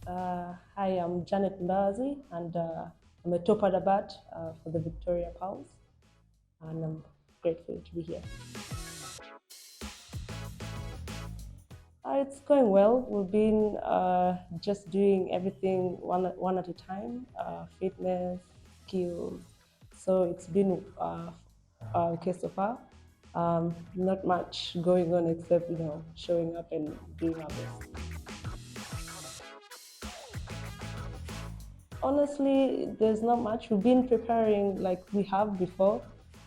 Hi, I'm Janet Mbabazi, and I'm a top at bat for the Victoria Pals, and I'm grateful to be here. It's going well. We've been just doing everything one at a time, fitness, skills. So it's been okay so far. Not much going on except showing up and doing our best. Honestly, there's not much. We've been preparing like we have before.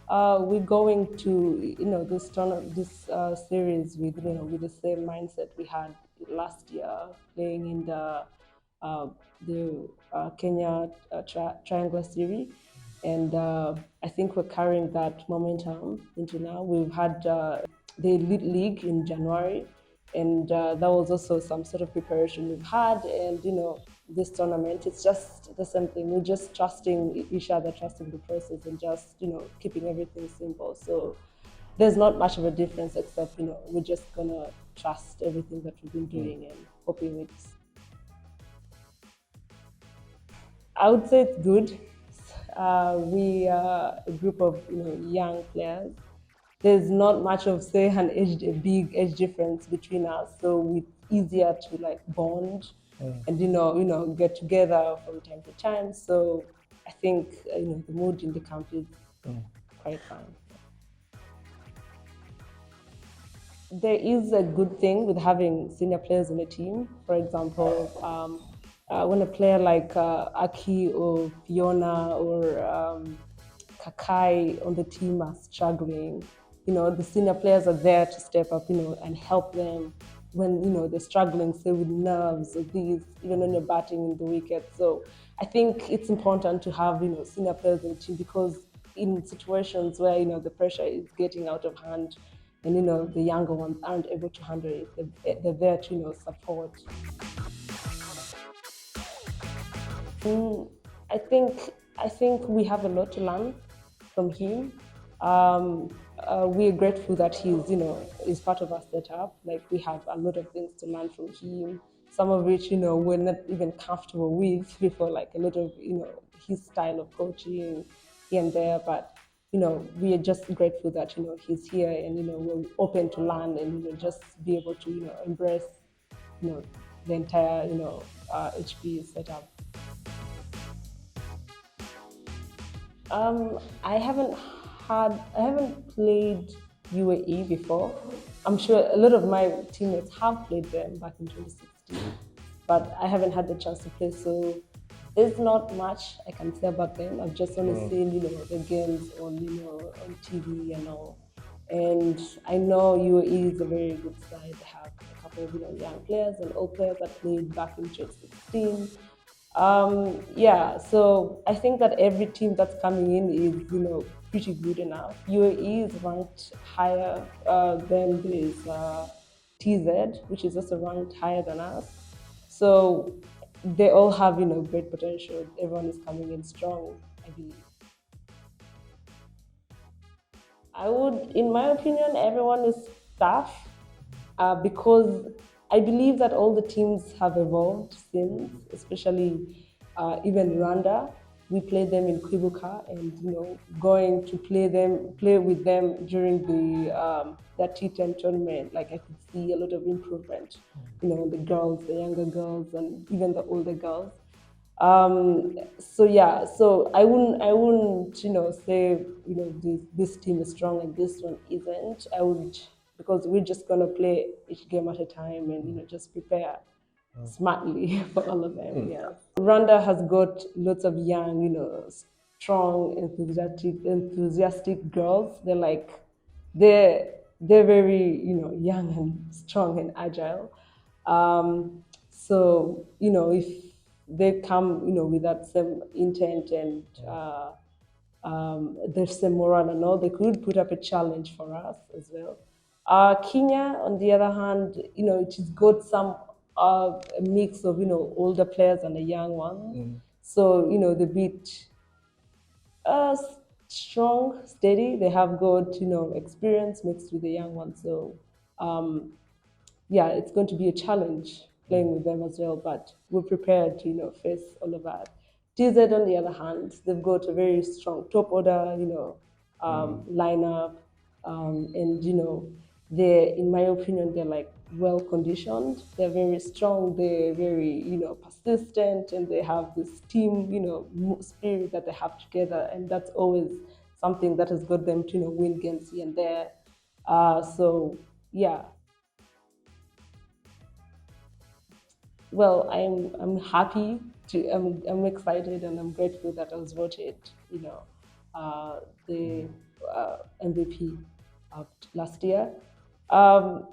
We're going to this series with with the same mindset we had last year, playing in uh, the Kenya Triangular Series, and I think we're carrying that momentum into now. We've had the Elite League in January, and that was also some sort of preparation we've had. And this tournament, it's just the same thing. We're just trusting each other, trusting the process, and just keeping everything simple. So there's not much of a difference, except we're just gonna trust everything that we've been doing and hoping it's. I would say it's good. We are a group of young players. There's not much of say a big age difference between us, so it's easier to like bond and get together from time to time. So I think the mood in the camp is quite fine. There is a good thing with having senior players in the team. For example, when a player like Aki or Fiona or Kakai on the team are struggling, the senior players are there to step up, and help them when they're struggling, say with nerves or these, even when you're batting in the wicket. So I think it's important to have senior players in the team, because in situations where the pressure is getting out of hand, and the younger ones aren't able to handle it, they're there to support. I think we have a lot to learn from him. We're grateful that he's is part of our setup. Like, we have a lot of things to learn from him. Some of which we're not even comfortable with before, like a lot of his style of coaching here and there. But we are just grateful that he's here, and we're open to learn, and just be able to embrace you know the entire HP setup. I haven't played UAE before. I'm sure a lot of my teammates have played them back in 2016, but I haven't had the chance to play. So there's not much I can say about them. I've just only seen the games on on TV and all. And I know UAE is a very good side. They have a couple of young players and old players that played back in 2016. Yeah, so I think that every team that's coming in is, pretty good enough. UAE is ranked higher than this TZ, which is also ranked higher than us. So they all have, great potential. Everyone is coming in strong, I believe. I would, in my opinion, everyone is tough, because I believe that all the teams have evolved since, especially even Rwanda. We played them in Kwibuka, and going to play with them during that T10 tournament. Like, I could see a lot of improvement. The girls, the younger girls, and even the older girls. So yeah, so I wouldn't say this team is strong and this one isn't. I would, because we're just gonna play each game at a time, and just prepare smartly for all of them. Yeah, Rwanda has got lots of young, strong, enthusiastic girls. They're very young and strong and agile. So if they come with that same intent and the same morale and all, they could put up a challenge for us as well. Kenya, on the other hand, it has got some a mix of older players and the young ones. So they're a bit uh, strong, steady. They have got experience mixed with the young ones. So yeah, it's going to be a challenge playing with them as well. But we're prepared to, face all of that. TZ, on the other hand, they've got a very strong top order, lineup, and they're, in my opinion, they're like well conditioned. They're very strong. They're very, persistent, and they have this team, spirit that they have together, and that's always something that has got them to, win games here and there. So yeah, well, I'm happy to I'm excited and I'm grateful that I was voted, the MVP of last year. Um,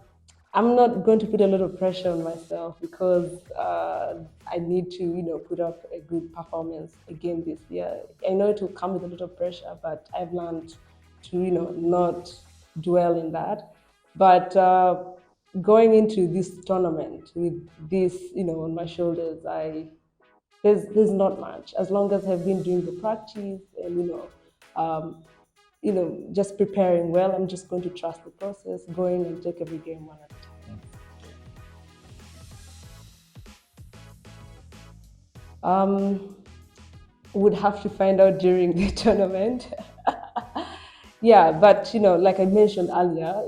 I'm not going to put a lot of pressure on myself because I need to, put up a good performance again this year. I know it will come with a lot of pressure, but I've learned to, not dwell in that. But going into this tournament with this, on my shoulders, there's not much. As long as I've been doing the practice and um, just preparing well, I'm just going to trust the process, going and take every game one at a time. Um, would have to find out during the tournament. Yeah, but like I mentioned earlier,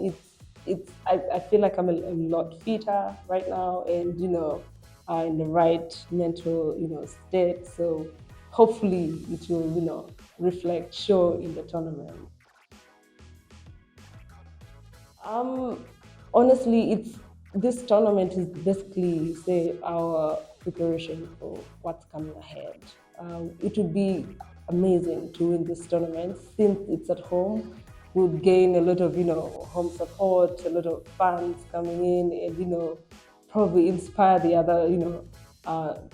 I feel like I'm a lot fitter right now, and in the right mental state. So hopefully it will reflect, show in the tournament. Um, Honestly, it's this tournament is basically, say, our preparation for what's coming ahead. It would be amazing to win this tournament since it's at home. We'll gain a lot of home support, a lot of fans coming in, and probably inspire the other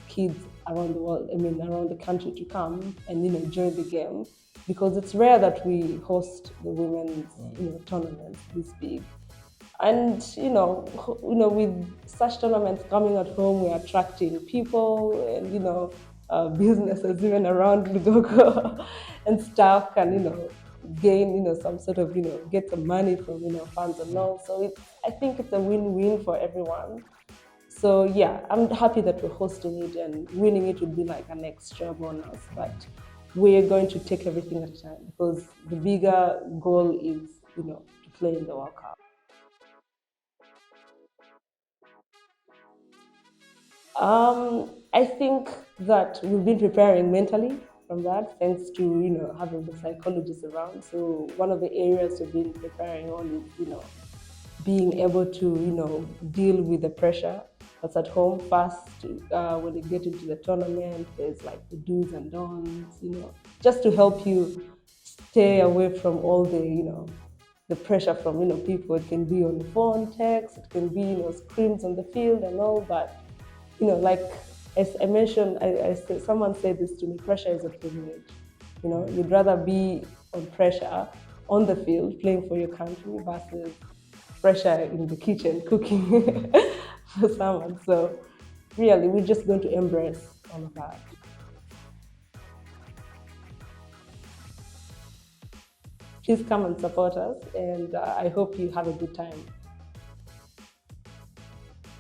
kids around the world. I mean, around the country to come and join the game because it's rare that we host the women's tournaments this big. And with such tournaments coming at home, we're attracting people and businesses even around Lugogo and staff can gain some sort of get some money from fans and all. So I think it's a win-win for everyone. So yeah, I'm happy that we're hosting it, and winning it would be like an extra bonus. But we're going to take everything at a time because the bigger goal is to play in the World Cup. I think that we've been preparing mentally from that, thanks to having the psychologists around. So one of the areas we've been preparing on is being able to deal with the pressure that's at home first. When you get into the tournament, there's like the do's and don'ts, just to help you stay away from all the pressure from people. It can be on the phone, text, it can be screens on the field and all. But like as I mentioned, I said, someone said this to me: pressure is a privilege. You'd rather be on pressure on the field playing for your country versus pressure in the kitchen cooking for someone. So really, we're just going to embrace all of that. Please come and support us, and I hope you have a good time.